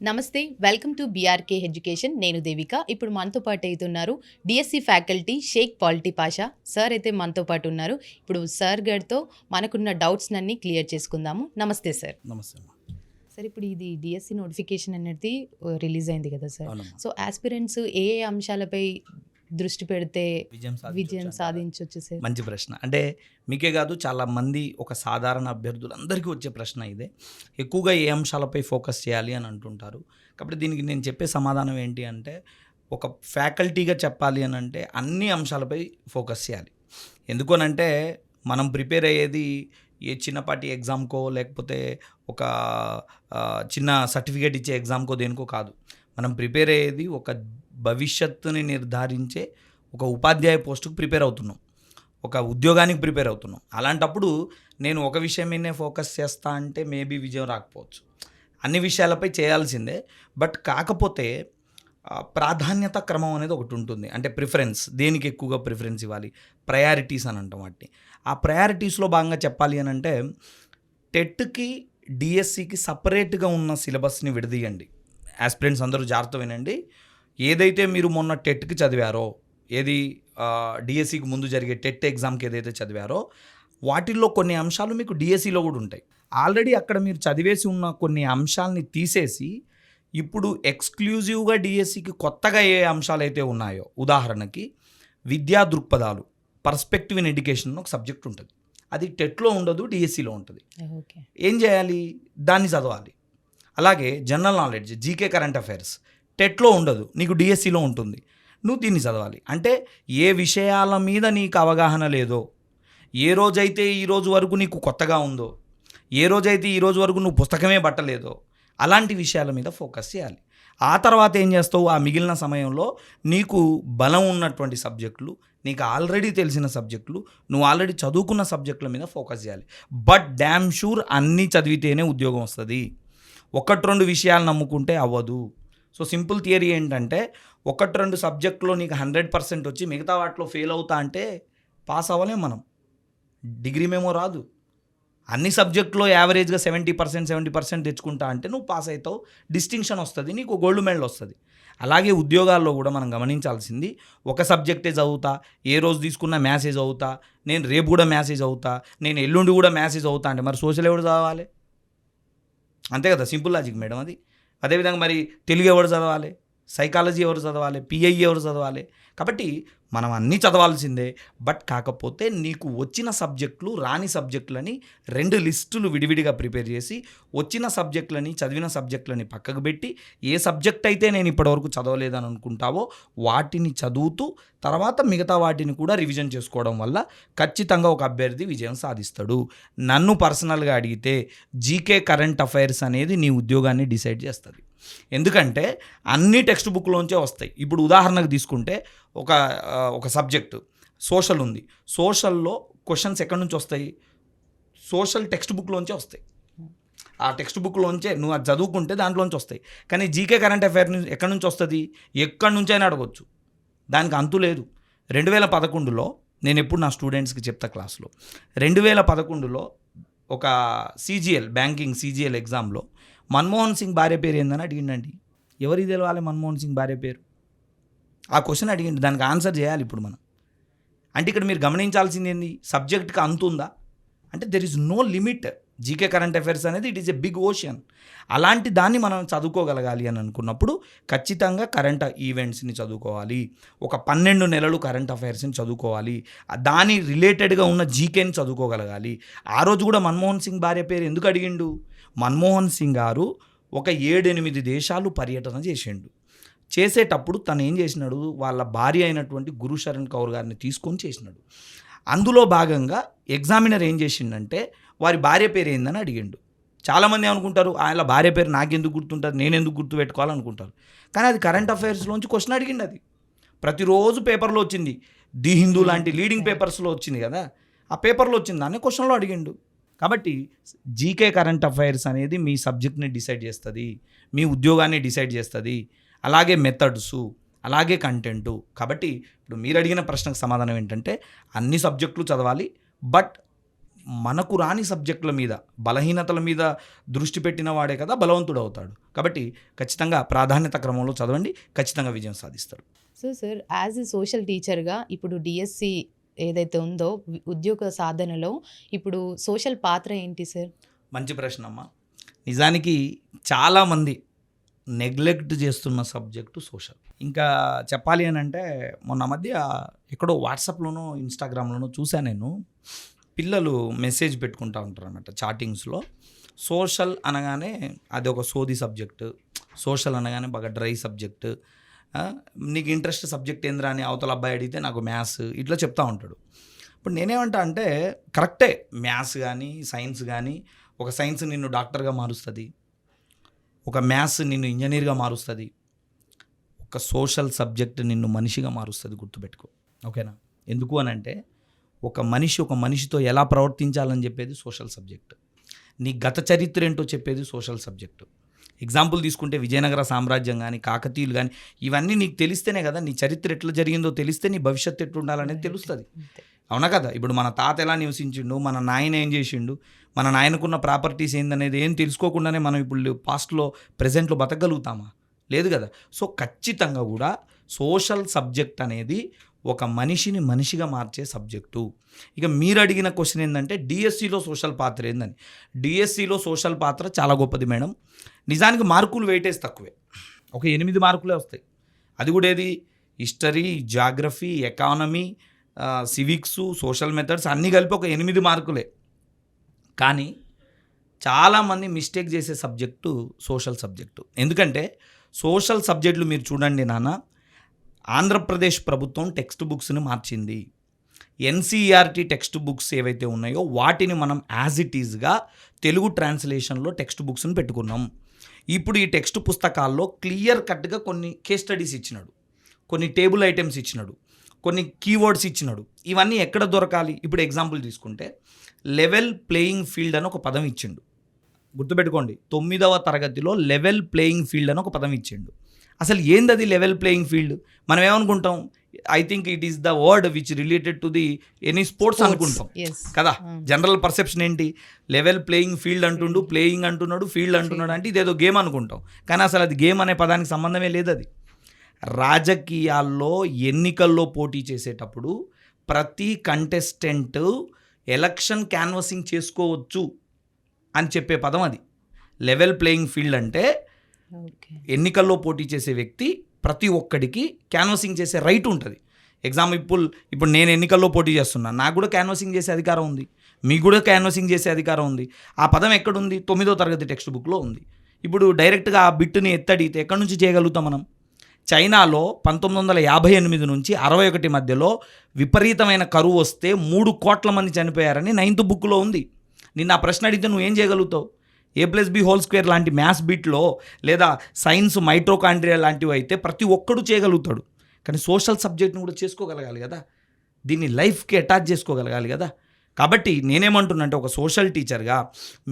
నమస్తే. Welcome to BRK education. నేను దేవిక. ఇప్పుడు మనతో పాటు అయితున్నారు DSC faculty Shaik polity Pasha sir అయితే మనతో పాటు ఉన్నారు. ఇప్పుడు సార్ గారితో మనకున్న డౌట్స్ అన్ని క్లియర్ చేసుకుందాము. నమస్తే సార్. నమస్తే. సార్, ఇప్పుడు ఇది డిఎస్సి నోటిఫికేషన్ అనేది రిలీజ్ అయింది కదా సార్. సో ఆస్పిరెంట్స్ ఏ అంశాలపై దృష్టి పెడితే విజయం సాధించవచ్చు సార్? మంచి ప్రశ్న. అంటే మీకే కాదు, చాలా మంది ఒక సాధారణ అభ్యర్థులందరికీ వచ్చే ప్రశ్న ఇదే. ఎక్కువగా ఏ అంశాలపై ఫోకస్ చేయాలి అని అంటుంటారు. కాబట్టి దీనికి నేను చెప్పే సమాధానం ఏంటి అంటే, ఒక ఫ్యాకల్టీగా చెప్పాలి అని అంటే అన్ని అంశాలపై ఫోకస్ చేయాలి. ఎందుకనంటే మనం ప్రిపేర్ అయ్యేది ఏ చిన్నపాటి ఎగ్జామ్కో లేకపోతే ఒక చిన్న సర్టిఫికేట్ ఇచ్చే ఎగ్జామ్కో దేనికో కాదు. మనం ప్రిపేర్ అయ్యేది ఒక భవిష్యత్తుని నిర్ధారించే ఒక ఉపాధ్యాయ పోస్టుకు ప్రిపేర్ అవుతున్నాం, ఒక ఉద్యోగానికి ప్రిపేర్ అవుతున్నాం. అలాంటప్పుడు నేను ఒక విషయం మీదనే ఫోకస్ చేస్తా అంటే మేబీ విజయం రాకపోవచ్చు. అన్ని విషయాలపై చేయాల్సిందే. బట్ కాకపోతే ప్రాధాన్యత క్రమం అనేది ఒకటి ఉంటుంది. అంటే ప్రిఫరెన్స్, దేనికి ఎక్కువగా ప్రిఫరెన్స్ ఇవ్వాలి, ప్రయారిటీస్ అని అంటాం వాటిని. ఆ ప్రయారిటీస్లో భాగంగా చెప్పాలి అని అంటే టెట్కి డిఎస్సికి సపరేట్గా ఉన్న సిలబస్ని విడదీయండి. ఆస్పిరెంట్స్ అందరూ జాగ్రత్త వినండి. ఏదైతే మీరు మొన్న టెట్కి చదివారో, ఏది డిఎస్సికి ముందు జరిగే టెట్ ఎగ్జామ్కి ఏదైతే చదివారో వాటిల్లో కొన్ని అంశాలు మీకు డిఎస్సిలో కూడా ఉంటాయి. ఆల్రెడీ అక్కడ మీరు చదివేసి ఉన్న కొన్ని అంశాలని తీసేసి ఇప్పుడు ఎక్స్క్లూజివ్గా డిఎస్సికి కొత్తగా ఏ అంశాలు అయితే ఉన్నాయో, ఉదాహరణకి విద్యా దృక్పథాలు, పర్స్పెక్టివ్ ఇన్ ఎడ్యుకేషన్ ఒక సబ్జెక్ట్ ఉంటుంది. అది టెట్లో ఉండదు, డిఎస్సిలో ఉంటుంది. ఏం చేయాలి? దాన్ని చదవాలి. అలాగే general knowledge, GK current affairs టెట్లో ఉండదు, నీకు డిఎస్సిలో ఉంటుంది. నువ్వు దీన్ని చదవాలి. అంటే ఏ విషయాల మీద నీకు అవగాహన లేదో, ఏ రోజైతే ఈ రోజు వరకు నీకు కొత్తగా ఉందో, ఏ రోజైతే ఈ రోజు వరకు నువ్వు పుస్తకమే పట్టలేదో అలాంటి విషయాల మీద ఫోకస్ చేయాలి. ఆ తర్వాత ఏం చేస్తావు? ఆ మిగిలిన సమయంలో నీకు బలం ఉన్నటువంటి సబ్జెక్టులు, నీకు ఆల్రెడీ తెలిసిన సబ్జెక్టులు, నువ్వు ఆల్రెడీ చదువుకున్న సబ్జెక్టుల మీద ఫోకస్ చేయాలి. బట్ డ్యామ్ షూర్ అన్నీ చదివితేనే ఉద్యోగం వస్తుంది. 1-2 విషయాలు నమ్ముకుంటే అవ్వదు. సో సింపుల్ థియరీ ఏంటంటే 1-2 సబ్జెక్టులో నీకు 100% వచ్చి మిగతా వాటిలో ఫెయిల్ అవుతా అంటే పాస్ అవ్వలేం మనం, డిగ్రీ మేమో రాదు. అన్ని సబ్జెక్టులో యావరేజ్గా 70% తెచ్చుకుంటా అంటే నువ్వు పాస్ అవుతావు, డిస్టింక్షన్ వస్తుంది, నీకు గోల్డ్ మెడల్ వస్తుంది. అలాగే ఉద్యోగాల్లో కూడా మనం గమనించాల్సింది, ఒక సబ్జెక్టే చదువుతా, ఏ రోజు తీసుకున్న మ్యాసేజ్ అవుతా, నేను రేపు కూడా మ్యాసేజ్ అవుతా, నేను ఎల్లుండి కూడా మ్యాసేజ్ అవుతా అంటే మరి సోషల్ ఎవరు చదవాలి? అంతే కదా, సింపుల్ లాజిక్ మేడం అది. అదేవిధంగా మరి తెలుగు ఎవరు చదవాలి, సైకాలజీ ఎవరు చదవాలి, పిఐ ఎవరు చదవాలి? కాబట్టి మనం అన్నీ చదవాల్సిందే. బట్ కాకపోతే నీకు వచ్చిన సబ్జెక్టులు, రాని సబ్జెక్టులని 2 లిస్టులు విడివిడిగా ప్రిపేర్ చేసి వచ్చిన సబ్జెక్టులని, చదివిన సబ్జెక్టులని పక్కకు పెట్టి ఏ సబ్జెక్ట్ అయితే నేను ఇప్పటివరకు చదవలేదని అనుకుంటావో వాటిని చదువుతూ తర్వాత మిగతా వాటిని కూడా రివిజన్ చేసుకోవడం వల్ల ఖచ్చితంగా ఒక అభ్యర్థి విజయం సాధిస్తాడు. నన్ను పర్సనల్గా అడిగితే జీకే కరెంట్ అఫైర్స్ అనేది నీ ఉద్యోగాన్ని డిసైడ్ చేస్తుంది. ఎందుకంటే అన్ని టెక్స్ట్ బుక్లోంచే వస్తాయి. ఇప్పుడు ఉదాహరణకు తీసుకుంటే ఒక సబ్జెక్టు సోషల్ ఉంది. సోషల్లో క్వశ్చన్స్ ఎక్కడి నుంచి వస్తాయి? సోషల్ టెక్స్ట్ బుక్లోంచే వస్తాయి. ఆ టెక్స్ట్ బుక్లోంచే నువ్వు అది చదువుకుంటే దాంట్లోంచి వస్తాయి. కానీ జీకే కరెంట్ అఫైర్ ఎక్కడి నుంచి వస్తుంది? ఎక్కడి నుంచి అయినా అడగవచ్చు, దానికి అంతు లేదు. 2011లో నేను ఎప్పుడు నా స్టూడెంట్స్కి చెప్తా క్లాస్లో, 2011లో ఒక CGL బ్యాంకింగ్ CGL ఎగ్జామ్లో మన్మోహన్ సింగ్ భార్య పేరు ఏందని అడిగిండండి. ఎవరికి తెలవాలి మన్మోహన్ సింగ్ భార్య పేరు? ఆ క్వశ్చన్ అడిగిండు, దానికి ఆన్సర్ చేయాలి ఇప్పుడు మనం. అంటే ఇక్కడ మీరు గమనించాల్సింది ఏంది? సబ్జెక్ట్కి అంతుందా అంటే there is no limit. GK current affairs అనేది it is a big ocean. అలాంటి దాన్ని మనం చదువుకోగలగాలి అని అనుకున్నప్పుడు ఖచ్చితంగా కరెంట్ ఈవెంట్స్ని చదువుకోవాలి. ఒక 12 నెలలు కరెంట్ అఫైర్స్ని చదువుకోవాలి. దాని రిలేటెడ్గా ఉన్న జీకేని చదువుకోగలగాలి. ఆ రోజు కూడా మన్మోహన్ సింగ్ భార్య పేరు ఎందుకు అడిగిండు? మన్మోహన్ సింగ్ గారు ఒక 7-8 దేశాలు పర్యటన చేసిండు. చేసేటప్పుడు తను ఏం చేసినాడు? వాళ్ళ భార్య అయినటువంటి గురు శరణ్ కౌర్ గారిని తీసుకొని చేసినాడు. అందులో భాగంగా ఎగ్జామినర్ ఏం చేసిండంటే వారి భార్య పేరు ఏందని అడిగిండు. చాలామంది ఏమనుకుంటారు, ఆయన భార్య పేరు నాకెందుకు గుర్తుంటుంది, నేను ఎందుకు గుర్తుపెట్టుకోవాలనుకుంటారు. కానీ అది కరెంట్ అఫైర్స్లోంచి క్వశ్చన్ అడిగిండు. అది ప్రతిరోజు పేపర్లో వచ్చింది. ది హిందూ లాంటి లీడింగ్ పేపర్స్లో వచ్చింది కదా, ఆ పేపర్లో వచ్చింది, దాన్ని క్వశ్చన్లో అడిగిండు. కాబట్టి జీకే కరెంట్ అఫైర్స్ అనేది మీ సబ్జెక్ట్ని డిసైడ్ చేస్తుంది, మీ ఉద్యోగాన్ని డిసైడ్ చేస్తుంది. అలాగే మెథడ్స్, అలాగే కంటెంటు. కాబట్టి ఇప్పుడు మీరు అడిగిన ప్రశ్నకు సమాధానం ఏంటంటే అన్ని సబ్జెక్టులు చదవాలి. బట్ మనకు రాని సబ్జెక్టుల మీద, బలహీనతల మీద దృష్టి పెట్టిన వాడే కదా బలవంతుడు అవుతాడు. కాబట్టి ఖచ్చితంగా ప్రాధాన్యత క్రమంలో చదవండి, ఖచ్చితంగా విజయం సాధిస్తారు. So sir, as a social టీచర్గా ఇప్పుడు డిఎస్సి ఏదైతే ఉందో ఉద్యోగ సాధనలో ఇప్పుడు సోషల్ పాత్ర ఏంటి సార్? మంచి ప్రశ్న అమ్మా. నిజానికి చాలామంది నెగ్లెక్ట్ చేస్తున్న సబ్జెక్టు సోషల్. ఇంకా చెప్పాలి అని అంటే మొన్న మధ్య ఎక్కడో వాట్సాప్లోనో ఇన్స్టాగ్రామ్లోనో చూసా నేను, పిల్లలు మెసేజ్ పెట్టుకుంటూ ఉంటారు అన్నమాట చాటింగ్స్లో. సోషల్ అనగానే అది ఒక సోది సబ్జెక్టు, సోషల్ అనగానే బాగా డ్రై సబ్జెక్టు, నీకు ఇంట్రెస్ట్ సబ్జెక్ట్ ఏంద్రా అని అవతల అబ్బాయి అడిగితే నాకు మ్యాథ్స్, ఇట్లా చెప్తా ఉంటాడు. ఇప్పుడు నేనేమంటా అంటే కరెక్టే, మ్యాథ్స్ కానీ సైన్స్ కానీ, ఒక సైన్స్ నిన్ను డాక్టర్గా మారుస్తుంది, ఒక మ్యాథ్స్ నిన్ను ఇంజనీర్గా మారుస్తుంది, ఒక సోషల్ సబ్జెక్ట్ నిన్ను మనిషిగా మారుస్తుంది, గుర్తుపెట్టుకో. ఓకేనా? ఎందుకు అని అంటే ఒక మనిషితో ఎలా ప్రవర్తించాలని చెప్పేది సోషల్ సబ్జెక్ట్. నీ గత చరిత్ర ఏంటో చెప్పేది సోషల్ సబ్జెక్టు. ఎగ్జాంపుల్ తీసుకుంటే విజయనగర సామ్రాజ్యం కానీ, కాకతీయులు కానీ, ఇవన్నీ నీకు తెలిస్తేనే కదా నీ చరిత్ర ఎట్లా జరిగిందో తెలిస్తే నీ భవిష్యత్తు ఎట్లా ఉండాలనేది తెలుస్తుంది. అవునా కదా? ఇప్పుడు మన తాత ఎలా నివసించిండు, మన నాయన ఏం చేసిండు, మన నాయనకున్న ప్రాపర్టీస్ ఏందనేది ఏం తెలుసుకోకుండానే మనం ఇప్పుడు పాస్ట్లో ప్రజెంట్లో బతకగలుగుతామా? లేదు కదా. సో ఖచ్చితంగా కూడా సోషల్ సబ్జెక్ట్ అనేది ఒక మనిషిని మనిషిగా మార్చే సబ్జెక్టు. ఇక మీరు అడిగిన క్వశ్చన్ ఏంటంటే డిఎస్సిలో సోషల్ పాత్ర ఏందని. డిఎస్సిలో సోషల్ పాత్ర చాలా గొప్పది మేడం. నిజానికి మార్కులు వెయిటేజ్ తక్కువే, ఒక 8 మార్కులే వస్తాయి. అది కూడా ఏది, history, geography, economy, civics, social methods అన్నీ కలిపి ఒక 8 మార్కులే. కానీ చాలామంది మిస్టేక్ చేసే సబ్జెక్టు సోషల్ సబ్జెక్టు. ఎందుకంటే సోషల్ సబ్జెక్టులు మీరు చూడండి నాన్న, ఆంధ్రప్రదేశ్ ప్రభుత్వం టెక్స్ట్ బుక్స్ని మార్చింది. ఎన్సీఈఆర్టీ టెక్స్ట్ బుక్స్ ఏవైతే ఉన్నాయో వాటిని మనం యాజ్ ఇట్ ఈజ్గా తెలుగు ట్రాన్స్లేషన్లో టెక్స్ట్ బుక్స్ని పెట్టుకున్నాం. ఇప్పుడు ఈ టెక్స్ట్ పుస్తకాల్లో క్లియర్ కట్గా కొన్ని కేస్ స్టడీస్ ఇచ్చినాడు, కొన్ని టేబుల్ ఐటమ్స్ ఇచ్చినాడు, కొన్ని కీవర్డ్స్ ఇచ్చినాడు. ఇవన్నీ ఎక్కడ దొరకాలి? ఇప్పుడు ఎగ్జాంపుల్ తీసుకుంటే లెవెల్ ప్లేయింగ్ ఫీల్డ్ అని ఒక పదం ఇచ్చిండు. గుర్తుపెట్టుకోండి, 9వ తరగతిలో లెవెల్ ప్లేయింగ్ ఫీల్డ్ అని ఒక పదం ఇచ్చిండు. అసలు ఏందది లెవెల్ ప్లేయింగ్ ఫీల్డ్? మనం ఏమనుకుంటాం, I think it is the word which related to the any sports అనుకుంటాం కదా. జనరల్ పర్సెప్షన్ ఏంటి, లెవెల్ ప్లేయింగ్ ఫీల్డ్ అంటుండు, ప్లేయింగ్ అంటున్నాడు, ఫీల్డ్ అంటున్నాడు అంటే ఇదేదో గేమ్ అనుకుంటాం. కానీ అసలు అది గేమ్ అనే పదానికి సంబంధమే లేదు. అది రాజకీయాల్లో ఎన్నికల్లో పోటీ చేసేటప్పుడు ప్రతి కంటెస్టెంట్ ఎలక్షన్ క్యాన్వసింగ్ చేసుకోవచ్చు అని చెప్పే పదం అది. లెవెల్ ప్లేయింగ్ ఫీల్డ్ అంటే ఎన్నికల్లో పోటీ చేసే వ్యక్తి ప్రతి ఒక్కడికి క్యాన్వసింగ్ చేసే రైట్ ఉంటుంది. ఎగ్జాంపుల్, ఇప్పుడు నేను ఎన్నికల్లో పోటీ చేస్తున్నా, నాకు కూడా క్యాన్వసింగ్ చేసే అధికారం ఉంది, మీకు కూడా క్యాన్వసింగ్ చేసే అధికారం ఉంది. ఆ పదం ఎక్కడుంది? 9వ తరగతి టెక్స్ట్ బుక్లో ఉంది. ఇప్పుడు డైరెక్ట్గా ఆ బిట్టుని ఎత్తడితే ఎక్కడి నుంచి చేయగలుగుతాం మనం? చైనాలో 1958 నుంచి 61 మధ్యలో విపరీతమైన కరువు వస్తే 3 కోట్ల మంది చనిపోయారని 9th బుక్లో ఉంది. నిన్న ఆ ప్రశ్న అడిగితే నువ్వేం చేయగలుగుతావు? A+B² లాంటి మ్యాథ్స్ బిట్లో లేదా సైన్స్ మైట్రోకాండ్రియా లాంటివి అయితే ప్రతి ఒక్కడు చేయగలుగుతాడు. కానీ సోషల్ సబ్జెక్ట్ని కూడా చేసుకోగలగాలి కదా, దీన్ని లైఫ్కి అటాచ్ చేసుకోగలగాలి కదా. కాబట్టి నేనేమంటున్నానంటే ఒక సోషల్ టీచర్గా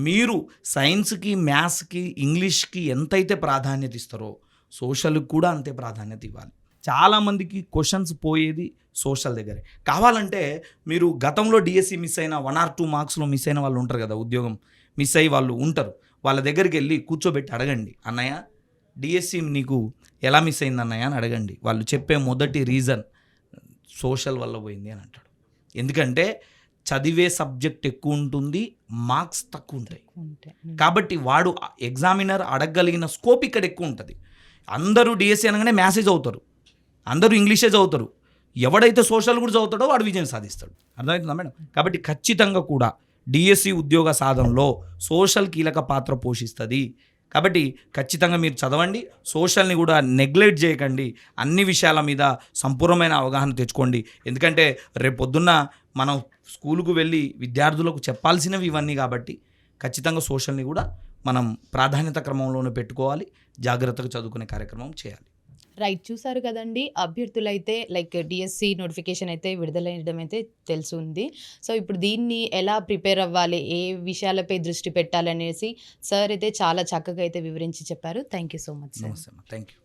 మీరు సైన్స్కి, మ్యాథ్స్కి, ఇంగ్లీష్కి ఎంతైతే ప్రాధాన్యత ఇస్తారో సోషల్కి కూడా అంతే ప్రాధాన్యత ఇవ్వాలి. చాలామందికి క్వశ్చన్స్ పోయేది సోషల్ దగ్గరే. కావాలంటే మీరు గతంలో డిఎస్సి మిస్ అయిన 1 or 2 మార్క్స్లో మిస్ అయిన వాళ్ళు ఉంటారు కదా, ఉద్యోగం మిస్ అయ్యి వాళ్ళు ఉంటారు, వాళ్ళ దగ్గరికి వెళ్ళి కూర్చోబెట్టి అడగండి, అన్నయ్య డిఎస్సి నీకు ఎలా మిస్ అయింది అన్నయ్య అని అడగండి. వాళ్ళు చెప్పే మొదటి రీజన్ సోషల్ వల్ల పోయింది అని అంటాడు. ఎందుకంటే చదివే సబ్జెక్ట్ ఎక్కువ ఉంటుంది, మార్క్స్ తక్కువ ఉంటాయి. కాబట్టి వాడు ఎగ్జామినర్ అడగగలిగిన స్కోప్ ఇక్కడ ఎక్కువ ఉంటుంది. అందరూ డిఎస్సి అనగానే మ్యాథ్సే చదువుతారు, అందరూ ఇంగ్లీషే చదువుతారు. ఎవడైతే సోషల్ కూడా చదువుతాడో వాడు విజయం సాధిస్తాడు. అర్థమవుతుందా మేడం? కాబట్టి ఖచ్చితంగా కూడా డిఎస్సి ఉద్యోగ సాధనలో సోషల్ కీలక పాత్ర పోషిస్తుంది. కాబట్టి ఖచ్చితంగా మీరు చదవండి, సోషల్ని కూడా నెగ్లెక్ట్ చేయకండి, అన్ని విషయాల మీద సంపూర్ణమైన అవగాహన తెచ్చుకోండి. ఎందుకంటే రేపొద్దున్న మనం స్కూలుకు వెళ్ళి విద్యార్థులకు చెప్పాల్సినవి ఇవన్నీ కాబట్టి ఖచ్చితంగా సోషల్ని కూడా మనం ప్రాధాన్యత క్రమంలోనే పెట్టుకోవాలి, జాగ్రత్తగా చదువుకునే కార్యక్రమం చేయాలి. రైట్, చూసారు కదండి. అభ్యర్థులైతే లైక్ డిఎస్సి నోటిఫికేషన్ అయితే విడుదలయ్యడం అయితే తెలుసుంది. సో ఇప్పుడు దీన్ని ఎలా ప్రిపేర్ అవ్వాలి, ఏ విషయాలపై దృష్టి పెట్టాలనేసి సార్ అయితే చాలా చక్కగా అయితే వివరించి చెప్పారు. Thank you so much sir. నమస్తే, థ్యాంక్ యూ.